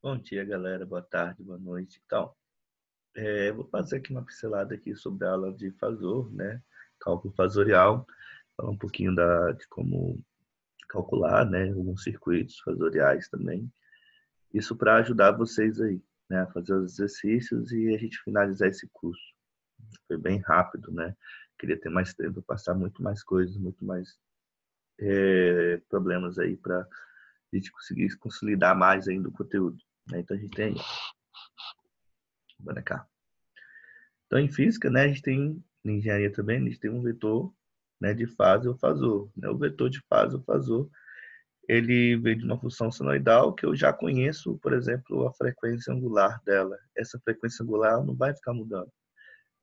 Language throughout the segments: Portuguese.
Bom dia, galera. Boa tarde, boa noite. Então, vou fazer aqui uma pincelada aqui sobre a aula de Fasor, né? Cálculo fasorial, falar um pouquinho de como calcular, né? Alguns circuitos fasoriais também. Isso para ajudar vocês aí, né? A fazer os exercícios e a gente finalizar esse curso. Foi bem rápido, né? Queria ter mais tempo, passar muito mais coisas, muito mais problemas aí para a gente conseguir consolidar mais ainda o conteúdo, né? Então a gente tem, bora cá. Então, em física, né, a gente tem, em engenharia também, a gente tem um vetor, né, de fase ou fasor, né? O vetor de fase ou fasor, ele vem de uma função senoidal que eu já conheço, por exemplo, a frequência angular dela. Essa frequência angular não vai ficar mudando,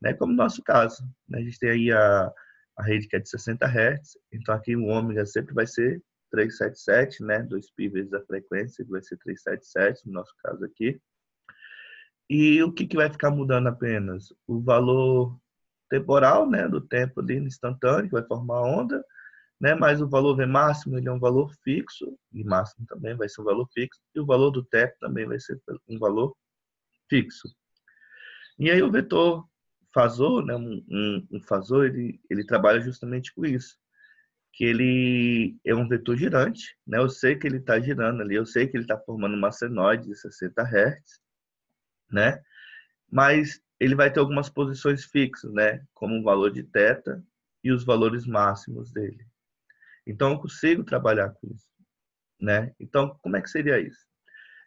né? Como no nosso caso, né? A gente tem aí a rede que é de 60 Hz, então aqui o ômega sempre vai ser 377, né? 2π vezes a frequência, que vai ser 377, no nosso caso aqui. E o que vai ficar mudando apenas? O valor temporal, né, do tempo ali instantâneo, que vai formar a onda, né, mas o valor V máximo ele é um valor fixo, e máximo também vai ser um valor fixo, e o valor do teto também vai ser um valor fixo. E aí o vetor fasor, né, um fasor, ele trabalha justamente com isso, que ele é um vetor girante, né, eu sei que ele está girando ali, eu sei que ele está formando uma senoide de 60 Hz, né, mas ele vai ter algumas posições fixas, né? Como o valor de θ e os valores máximos dele. Então, eu consigo trabalhar com isso, né? Então, como é que seria isso?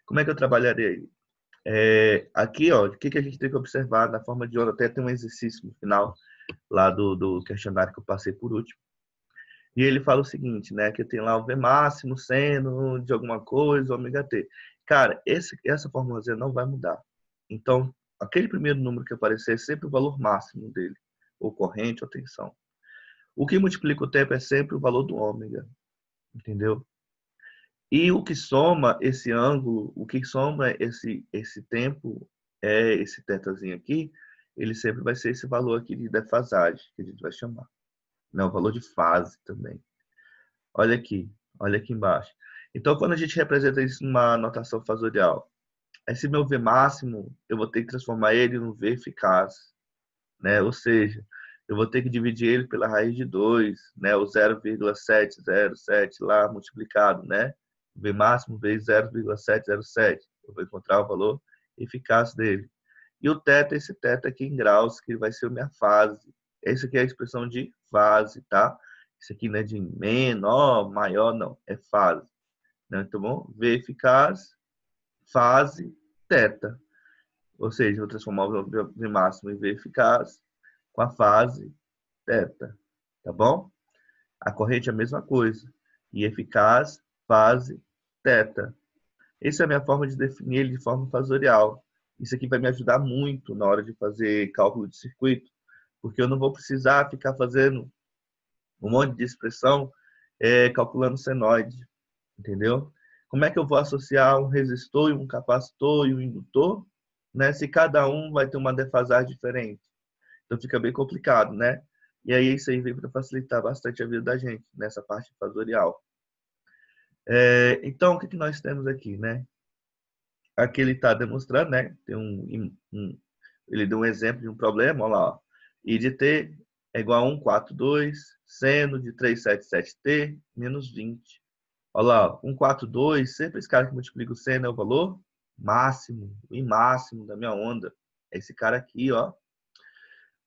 Como é que eu trabalharia isso? Aqui, ó, o que a gente tem que observar na forma de onda? Até tem um exercício no final lá do questionário que eu passei por último. E ele fala o seguinte, né? Que tem lá o V máximo, seno de alguma coisa, ômega t. Cara, essa formulazinha não vai mudar. Então, aquele primeiro número que aparecer é sempre o valor máximo dele, ou corrente, ou tensão. O que multiplica o tempo é sempre o valor do ômega, entendeu? E o que soma esse ângulo, o que soma esse tempo, é esse tetazinho aqui, ele sempre vai ser esse valor aqui de defasagem, que a gente vai chamar. Não, o valor de fase também. Olha aqui embaixo. Então, quando a gente representa isso numa notação fasorial, esse meu V máximo, eu vou ter que transformar ele no V eficaz, né? Ou seja, eu vou ter que dividir ele pela raiz de 2, né? O 0,707 lá multiplicado, né? V máximo vezes 0,707. Eu vou encontrar o valor eficaz dele. E o θ, esse θ aqui em graus, que vai ser a minha fase. Essa aqui é a expressão de fase, tá? Isso aqui não é de menor, maior, não. É fase. Né? Então, bom? V eficaz, fase, θ. Ou seja, vou transformar o V máximo em V eficaz com a fase θ. Tá bom? A corrente é a mesma coisa. E eficaz, fase, θ. Essa é a minha forma de definir ele de forma fasorial. Isso aqui vai me ajudar muito na hora de fazer cálculo de circuito, porque eu não vou precisar ficar fazendo um monte de expressão calculando senoide, entendeu? Como é que eu vou associar um resistor e um capacitor e um indutor, né? Se cada um vai ter uma defasagem diferente. Então fica bem complicado, né? E aí isso aí vem para facilitar bastante a vida da gente nessa parte fasorial. Então, o que nós temos aqui, né? Aqui ele está demonstrando, né? Tem ele deu um exemplo de um problema, olha lá. Ó. I de t é igual a 142 seno de 377t menos 20. Olha lá, 142, sempre esse cara que multiplica o seno é o valor máximo, o I máximo da minha onda. É esse cara aqui, ó.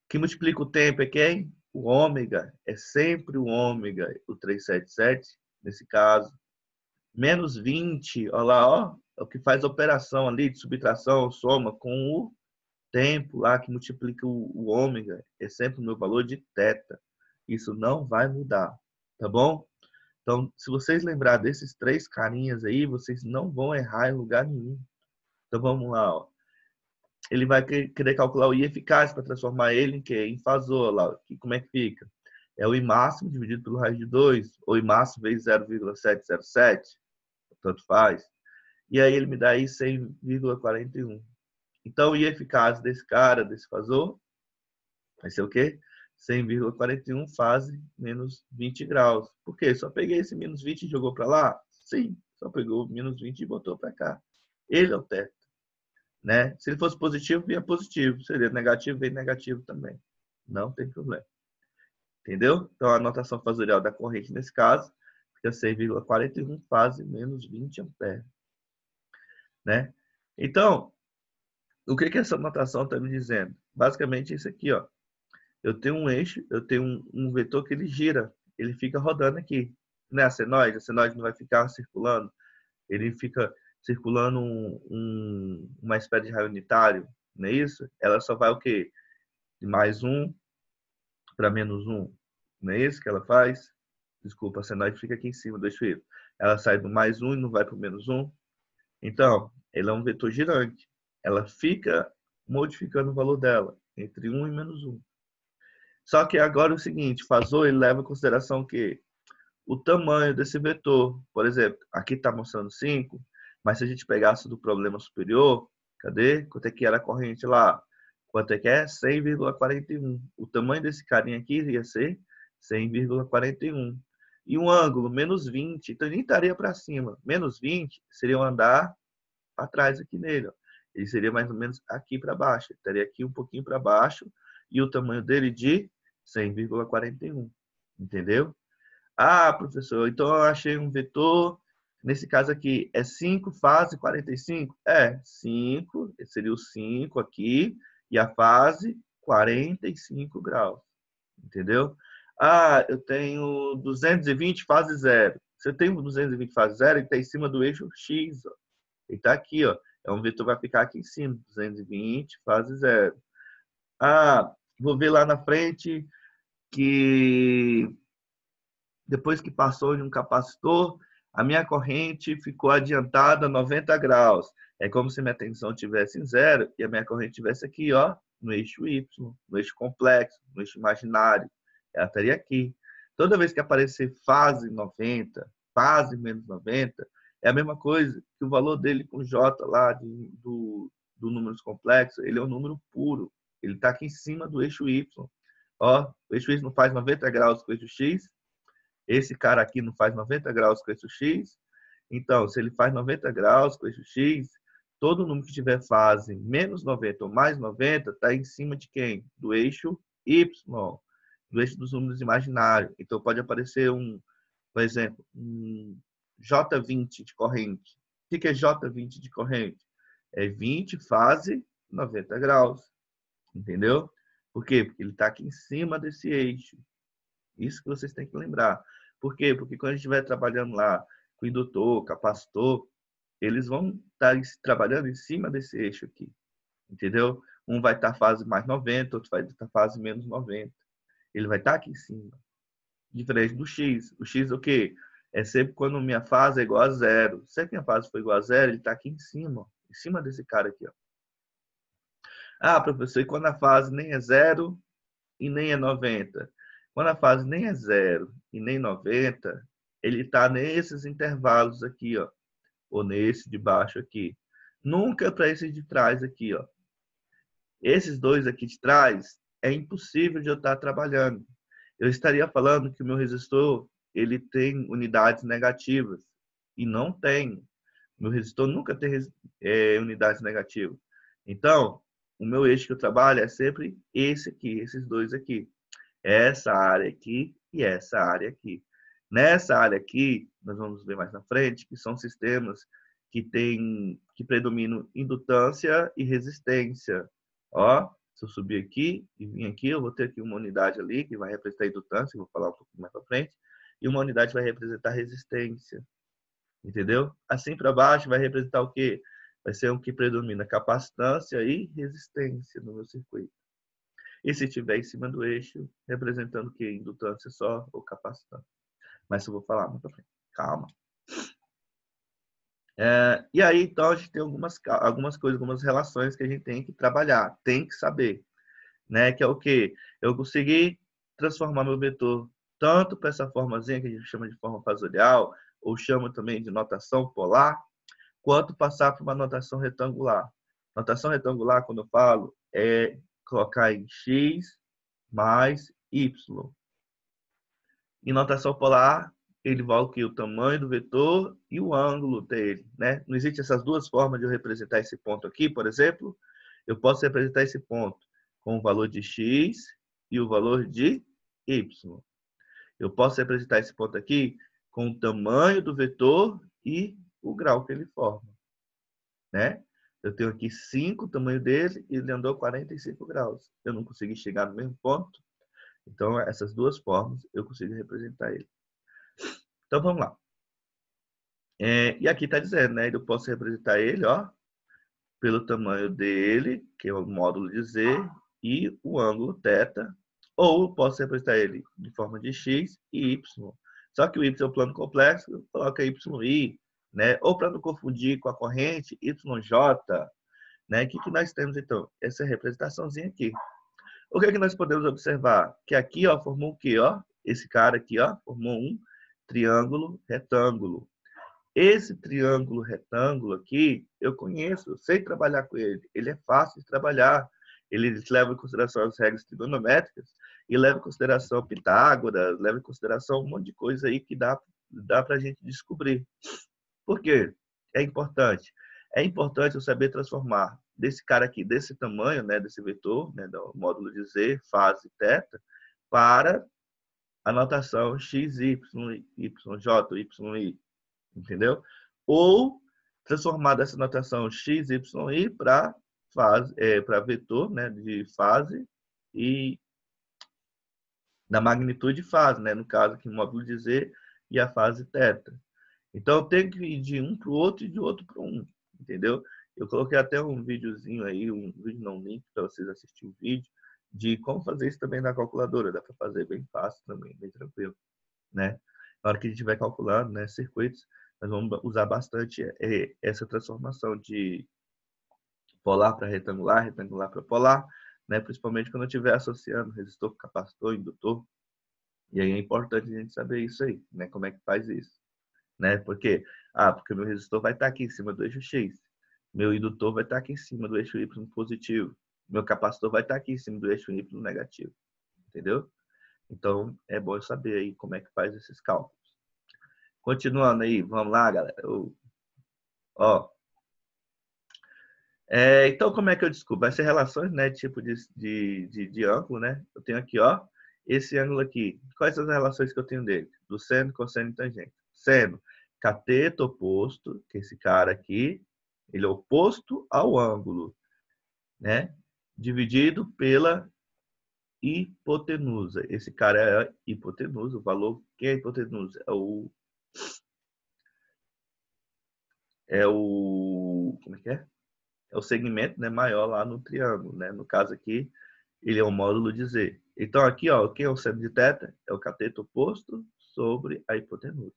Que multiplica o tempo é quem? O ômega. É sempre o ômega, o 377, nesse caso. Menos 20, olha lá, ó. É o que faz a operação ali de subtração, soma com o tempo lá que multiplica o ômega. É sempre o meu valor de θ. Isso não vai mudar, tá bom? Então, se vocês lembrar desses três carinhas aí, vocês não vão errar em lugar nenhum. Então, vamos lá, ó. Ele vai querer calcular o I eficaz para transformar ele em quê? Em fasor lá. Como é que fica? É o I máximo dividido pelo raiz de 2, ou I máximo vezes 0,707, tanto faz. E aí ele me dá aí 100,41. Então, o I eficaz desse cara, desse fasor, vai ser o quê? 100,41 fase menos 20 graus. Por quê? Só peguei esse menos 20 e jogou para lá? Sim, só pegou menos 20 e botou para cá. Ele é o teto, né? Se ele fosse positivo, vinha positivo. Se ele é negativo, vem negativo também. Não tem problema. Entendeu? Então, a notação fasorial da corrente, nesse caso, fica 6,41 fase menos 20 amperes, né? Então, o que essa notação está me dizendo? Basicamente, isso aqui, ó. Eu tenho um eixo, eu tenho um vetor que ele gira, ele fica rodando aqui. Não é a senoide não vai ficar circulando, ele fica circulando uma espécie de raio unitário, não é isso? Ela só vai o quê? De mais 1 para menos 1, não é isso que ela faz? Desculpa, a senoide fica aqui em cima do eixo Y. Ela sai do mais 1 e não vai para o menos 1. Então, ele é um vetor girante. Ela fica modificando o valor dela entre 1 e menos 1. Só que agora é o seguinte, Fasor ele leva em consideração que o tamanho desse vetor, por exemplo, aqui está mostrando 5, mas se a gente pegasse do problema superior, cadê? Quanto é que era a corrente lá? Quanto é que é? 100,41. O tamanho desse carinha aqui ia ser 100,41. E um ângulo, menos 20, então nem estaria para cima. Menos 20 seria um andar para trás aqui nele. Ó. Ele seria mais ou menos aqui para baixo. Ele estaria aqui um pouquinho para baixo e o tamanho dele de 100,41. Entendeu? Ah, professor, então eu achei um vetor, nesse caso aqui, é 5 fase 45? É, 5, seria o 5 aqui, e a fase 45 graus. Entendeu? Ah, eu tenho 220 fase zero. Você tem um 220 fase zero, ele está em cima do eixo X. Ó. Ele está aqui, ó. É um vetor que vai ficar aqui em cima, 220 fase zero. Ah, vou ver lá na frente que depois que passou de um capacitor, a minha corrente ficou adiantada 90 graus. É como se minha tensão estivesse em zero e a minha corrente estivesse aqui, ó, no eixo Y, no eixo complexo, no eixo imaginário. Ela estaria aqui. Toda vez que aparecer fase 90, fase menos 90, é a mesma coisa que o valor dele com J lá do números complexos, ele é um número puro. Ele está aqui em cima do eixo Y. Ó, o eixo Y não faz 90 graus com o eixo X, esse cara aqui não faz 90 graus com o eixo X. Então, se ele faz 90 graus com o eixo X, todo número que tiver fase menos 90 ou mais 90 está em cima de quem? Do eixo Y, do eixo dos números imaginários. Então, pode aparecer por exemplo, um J20 de corrente. O que é J20 de corrente? É 20 fase 90 graus. Entendeu? Por quê? Porque ele está aqui em cima desse eixo. Isso que vocês têm que lembrar. Por quê? Porque quando a gente estiver trabalhando lá com indutor, capacitor, eles vão estar trabalhando em cima desse eixo aqui. Entendeu? Um vai estar fase mais 90, outro vai estar fase menos 90. Ele vai estar aqui em cima. Diferente do X. O X é o quê? É sempre quando minha fase é igual a zero. Se a minha fase for igual a zero, ele está aqui em cima desse cara aqui. Ó. Ah, professor, e quando a fase nem é zero e nem é 90? Quando a fase nem é 0 e nem 90, ele está nesses intervalos aqui, ó, ou nesse de baixo aqui. Nunca para esse de trás aqui, ó. Esses dois aqui de trás é impossível de eu estar trabalhando. Eu estaria falando que o meu resistor ele tem unidades negativas e não tem. Meu resistor nunca tem unidades negativas. Então, o meu eixo que eu trabalho é sempre esse aqui, esses dois aqui. Essa área aqui e essa área aqui. Nessa área aqui, nós vamos ver mais na frente, que são sistemas que predominam indutância e resistência. Ó, se eu subir aqui e vir aqui, eu vou ter aqui uma unidade ali que vai representar indutância, vou falar um pouquinho mais para frente, e uma unidade vai representar resistência. Entendeu? Assim para baixo vai representar o quê? Vai ser o que predomina capacitância e resistência no meu circuito. E se estiver em cima do eixo, representando o quê? Indutância só ou capacitância. Mas eu vou falar mais pra frente. Calma. E aí, então, a gente tem algumas coisas, algumas relações que a gente tem que trabalhar, tem que saber. Né? Que é o quê? Eu consegui transformar meu vetor tanto para essa formazinha que a gente chama de forma fasorial, ou chama também de notação polar, quanto passar para uma notação retangular. Notação retangular, quando eu falo, é colocar em x mais y. E notação polar ele vai o que? O tamanho do vetor e o ângulo dele, né? Não existem essas duas formas de eu representar esse ponto aqui, por exemplo. Eu posso representar esse ponto com o valor de x e o valor de y. Eu posso representar esse ponto aqui com o tamanho do vetor e o grau que ele forma, né? Eu tenho aqui 5, o tamanho dele, e ele andou 45 graus. Eu não consegui chegar no mesmo ponto. Então, essas duas formas, eu consigo representar ele. Então, vamos lá. E aqui está dizendo, né? Eu posso representar ele, ó, pelo tamanho dele, que é o módulo de Z, e o ângulo θ, ou eu posso representar ele de forma de x e y. Só que o y é um plano complexo, eu coloco yi, né? Ou para não confundir com a corrente yj, né? O que nós temos então? Essa representaçãozinha aqui. O que é que nós podemos observar? Que aqui, ó, formou o quê, ó? Esse cara aqui, ó, formou um triângulo retângulo. Esse triângulo retângulo aqui, eu conheço, eu sei trabalhar com ele. Ele é fácil de trabalhar. Ele leva em consideração as regras trigonométricas e leva em consideração Pitágoras, leva em consideração um monte de coisa aí que dá para a gente descobrir. Por quê? É importante. É importante eu saber transformar desse cara aqui, desse tamanho, né, desse vetor, né, do módulo de Z, fase θ, para a notação x, y, j, y, entendeu? Ou transformar dessa notação x, y, y para fase, para vetor, né, de fase e da magnitude de fase, né, no caso aqui o módulo de Z e a fase θ. Então eu tenho que ir de um para o outro e de outro para um, entendeu? Eu coloquei até um videozinho aí, um vídeo não link para vocês assistirem o vídeo de como fazer isso também na calculadora. Dá para fazer bem fácil também, bem tranquilo, né? Na hora que a gente vai calculando, né, circuitos, nós vamos usar bastante essa transformação de polar para retangular, retangular para polar, né? Principalmente quando eu estiver associando resistor, capacitor, indutor. E aí é importante a gente saber isso aí, né? Como é que faz isso, né? Porque meu resistor vai estar aqui em cima do eixo X, meu indutor vai estar aqui em cima do eixo Y positivo, meu capacitor vai estar aqui em cima do eixo Y negativo, entendeu? Então é bom eu saber aí como é que faz esses cálculos. Continuando aí, vamos lá, galera. Ó, então como é que eu descubro? Vai ser relações, né, tipo de ângulo, né? Eu tenho aqui, ó, esse ângulo aqui. Quais são as relações que eu tenho dele? Do seno, cosseno e tangente. Seno, cateto oposto, que é esse cara aqui, ele é oposto ao ângulo, né? Dividido pela hipotenusa. Esse cara é a hipotenusa, o valor que é a hipotenusa como é que é? É o segmento, né, maior lá no triângulo, né? No caso aqui, ele é o módulo de Z. Então aqui, ó, quem é o seno de θ? É o cateto oposto sobre a hipotenusa.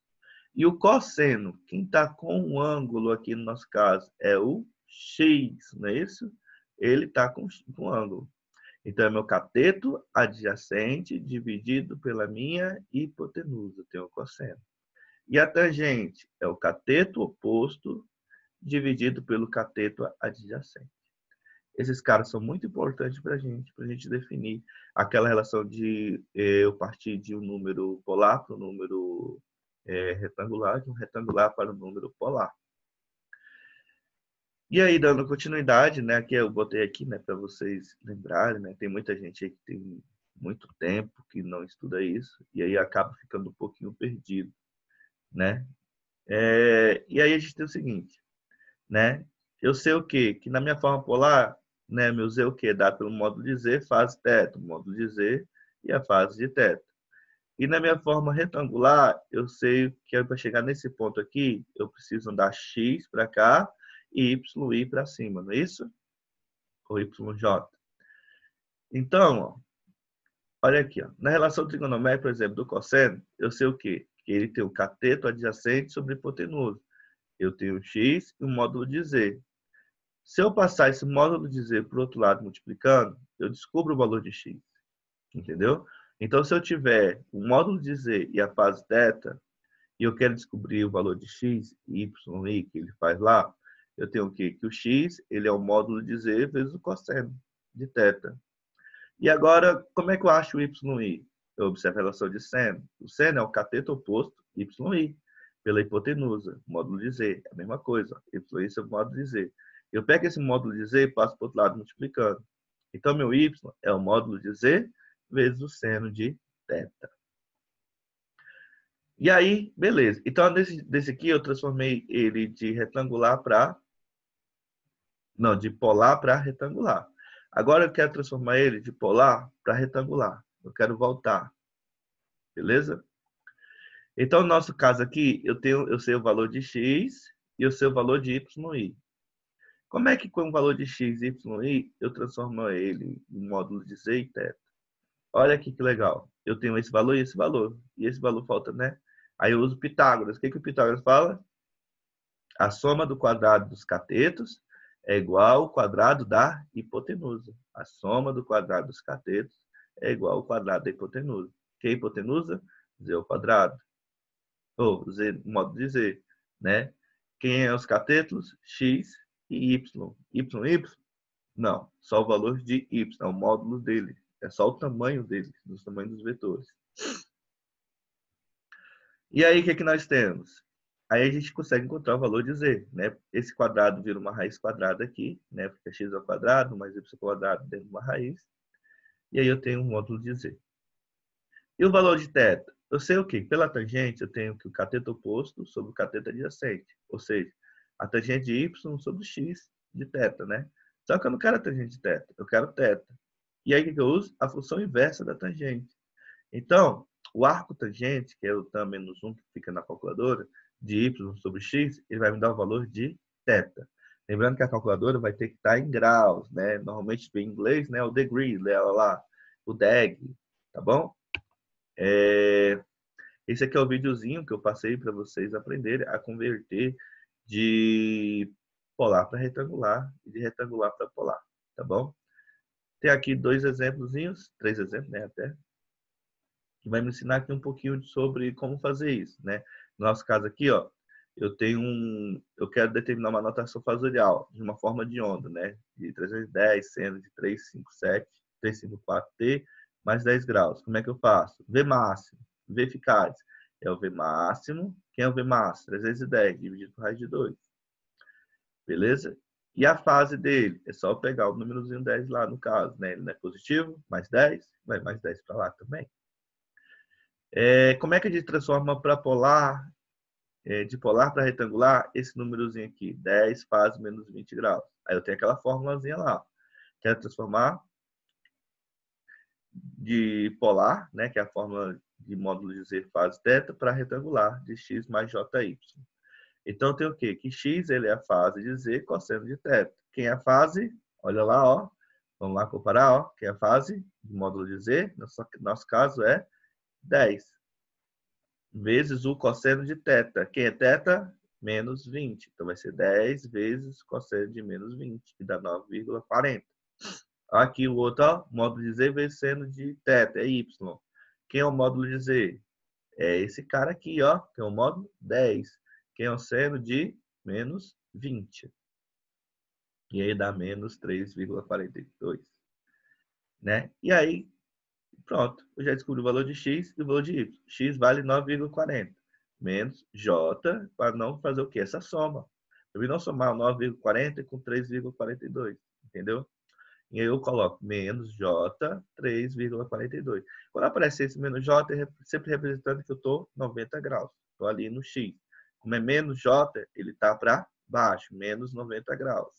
E o cosseno, quem está com um ângulo aqui no nosso caso, é o x, não é isso? Ele está com ângulo. Então é meu cateto adjacente dividido pela minha hipotenusa, tem o cosseno. E a tangente é o cateto oposto dividido pelo cateto adjacente. Esses caras são muito importantes para a gente definir aquela relação de eu partir de um número polar para um número retangular, de um retangular para um número polar. E aí, dando continuidade, né, que eu botei aqui, né, para vocês lembrarem, né, tem muita gente aí que tem muito tempo que não estuda isso, e aí acaba ficando um pouquinho perdido, né? E aí a gente tem o seguinte, né? Eu sei o quê? Que na minha forma polar, né, meu Z é o quê? Dado pelo módulo de Z, fase θ, o módulo de Z e a fase de θ. E na minha forma retangular, eu sei que para chegar nesse ponto aqui, eu preciso andar x para cá e y para cima, não é isso? Ou yj. Então, ó, olha aqui, ó, na relação trigonométrica, por exemplo, do cosseno, eu sei o quê? Que ele tem o cateto adjacente sobre a hipotenusa. Eu tenho x e um módulo de Z. Se eu passar esse módulo de Z para o outro lado multiplicando, eu descubro o valor de x. Entendeu? Então, se eu tiver o módulo de Z e a fase θ, e eu quero descobrir o valor de x, y, i que ele faz lá, eu tenho o quê? Que o x ele é o módulo de Z vezes o cosseno de θ. E agora, como é que eu acho o y, i? Eu observo a relação de seno. O seno é o cateto oposto YI. Pela hipotenusa, módulo de Z, é a mesma coisa. YI é o módulo de Z. Eu pego esse módulo de Z e passo para o outro lado multiplicando. Então, meu Y é o módulo de Z vezes o seno de θ. E aí, beleza. Então, desse aqui, eu transformei ele de retangular para... Não, de polar para retangular. Agora eu quero transformar ele de polar para retangular. Eu quero voltar. Beleza? Então, no nosso caso aqui, eu sei o valor de x e eu sei o valor de YI. Como é que com o valor de x e YI, eu transformo ele em módulo de Z e θ? Olha aqui que legal. Eu tenho esse valor e esse valor. E esse valor falta, né? Aí eu uso Pitágoras. O que o Pitágoras fala? A soma do quadrado dos catetos é igual ao quadrado da hipotenusa. A soma do quadrado dos catetos é igual ao quadrado da hipotenusa. Que é hipotenusa? Z ao quadrado. Ou Z, modo de Z, né? Quem é os catetos? X e Y. Y? Não, só o valor de Y, é o módulo dele. É só o tamanho dele, dos tamanhos dos vetores. E aí, o que nós temos? Aí a gente consegue encontrar o valor de Z, né? Esse quadrado vira uma raiz quadrada aqui, né? Porque é x ao quadrado mais y ao quadrado dentro de uma raiz. E aí eu tenho um módulo de Z. E o valor de θ? Eu sei o quê? Pela tangente, eu tenho que o cateto oposto sobre o cateto adjacente. Ou seja, a tangente de y sobre x de θ, né? Só que eu não quero a tangente de θ, eu quero θ. E aí o que eu uso? A função inversa da tangente. Então, o arco tangente, que é o tan menos 1 que fica na calculadora, de y sobre x, ele vai me dar o valor de θ. Lembrando que a calculadora vai ter que estar em graus, né? Normalmente em inglês, né? O degree, leva lá, o deg, tá bom? Esse aqui é o videozinho que eu passei para vocês aprenderem a converter de polar para retangular e de retangular para polar, tá bom? Tem aqui dois exemplozinhos, três exemplos, né, até, que vai me ensinar aqui um pouquinho sobre como fazer isso, né? No nosso caso aqui, ó, eu quero determinar uma notação fasorial de uma forma de onda, né? De 310, seno de 357, 354T mais 10 graus. Como é que eu faço? V máximo, V eficaz. É o V máximo. Quem é o V máximo? 310 dividido por raiz de 2. Beleza? E a fase dele? É só pegar o númerozinho 10 lá, no caso, né? Ele não é positivo, mais 10, vai mais 10 para lá também. Como é que a gente transforma para polar, de polar para retangular, esse númerozinho aqui? 10 faz menos 20 graus. Aí eu tenho aquela formulazinha lá. Quero transformar de polar, né, que é a fórmula de módulo de Z fase θ, para retangular, de x mais jy. Então tem o quê? Que x ele é a fase de Z cosseno de θ. Quem é a fase? Olha lá, ó. Vamos lá comparar, ó. Quem é a fase de módulo de Z? Nosso caso é 10 vezes o cosseno de θ. Quem é θ? Menos 20. Então vai ser 10 vezes cosseno de menos 20, que dá 9,40. Aqui o outro, ó, módulo de Z vezes seno de θ, é y. Quem é o módulo de Z? É esse cara aqui, ó, que é o módulo 10. Quem é o seno de menos 20? E aí dá menos 3,42. Né? E aí, pronto. Eu já descobri o valor de x e o valor de y. X vale 9,40. Menos j, para não fazer o quê? Essa soma. Eu vim não somar 9,40 com 3,42. Entendeu? E aí eu coloco menos J 3,42. Quando aparecer esse menos J, é sempre representando que eu estou 90 graus. Estou ali no X. Como é menos J, ele está para baixo, menos 90 graus.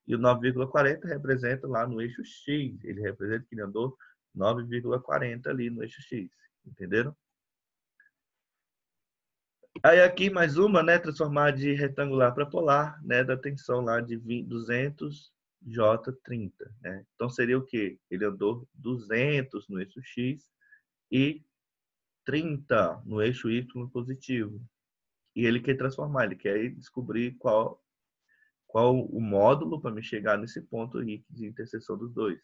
E o 9,40 representa lá no eixo X. Ele representa que ele andou 9,40 ali no eixo X. Entenderam? Aí aqui mais uma, né? Transformar de retangular para polar, né? Da tensão lá de 200 J30, né? Então seria o quê? Ele andou 200 no eixo X e 30 no eixo Y positivo. E ele quer transformar, ele quer descobrir qual o módulo para me chegar nesse ponto aí de interseção dos dois,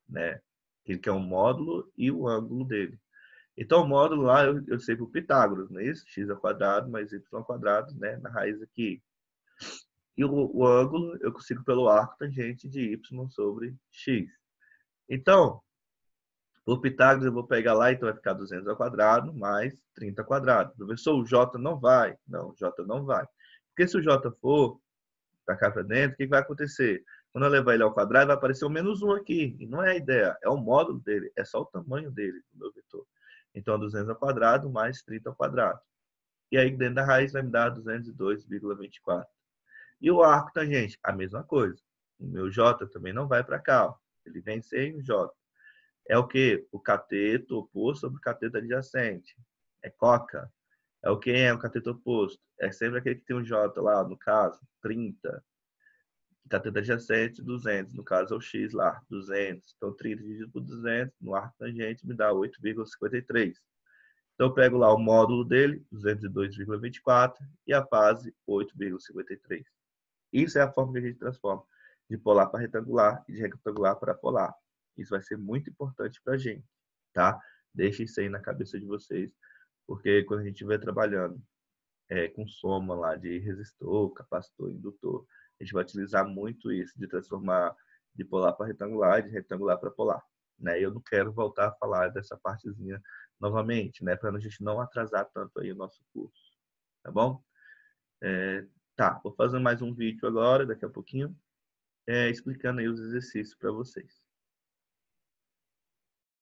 né? Ele quer um módulo e o ângulo dele. Então, o módulo lá eu sei por Pitágoras, não é isso? X ao quadrado mais y ao quadrado, né? Na raiz aqui. E o ângulo eu consigo pelo arco tangente de y sobre x. Então, Por Pitágoras, eu vou pegar lá, então vai ficar 200 ao quadrado mais 30 ao quadrado. Professor, o J não vai. Não, o J não vai. Porque se o J for para cá para dentro, o que vai acontecer? Quando eu levar ele ao quadrado, vai aparecer o menos 1 aqui. E não é a ideia, é o módulo dele, é só o tamanho dele, do meu vetor. Então, 200 ao quadrado mais 30 ao quadrado. E aí, dentro da raiz, vai me dar 202,24. E o arco tangente, a mesma coisa. O meu J também não vai para cá. Ó. Ele vem sem o J. É o que? O cateto oposto sobre o cateto adjacente. É coca. É o que é o cateto oposto? É sempre aquele que tem um J lá, no caso, 30. Cateto adjacente, 200. No caso, é o X lá, 200. Então, 30 dividido por 200, no arco tangente, me dá 8,53. Então, eu pego lá o módulo dele, 202,24, e a base, 8,53. Isso é a forma que a gente transforma de polar para retangular e de retangular para polar. Isso vai ser muito importante para a gente, tá? Deixem isso aí na cabeça de vocês, porque quando a gente estiver trabalhando com soma lá de resistor, capacitor, indutor, a gente vai utilizar muito isso de transformar de polar para retangular e de retangular para polar. Né? Eu não quero voltar a falar dessa partezinha novamente, né? Para a gente não atrasar tanto aí o nosso curso, tá bom? Tá, vou fazer mais um vídeo agora, daqui a pouquinho, explicando aí os exercícios para vocês.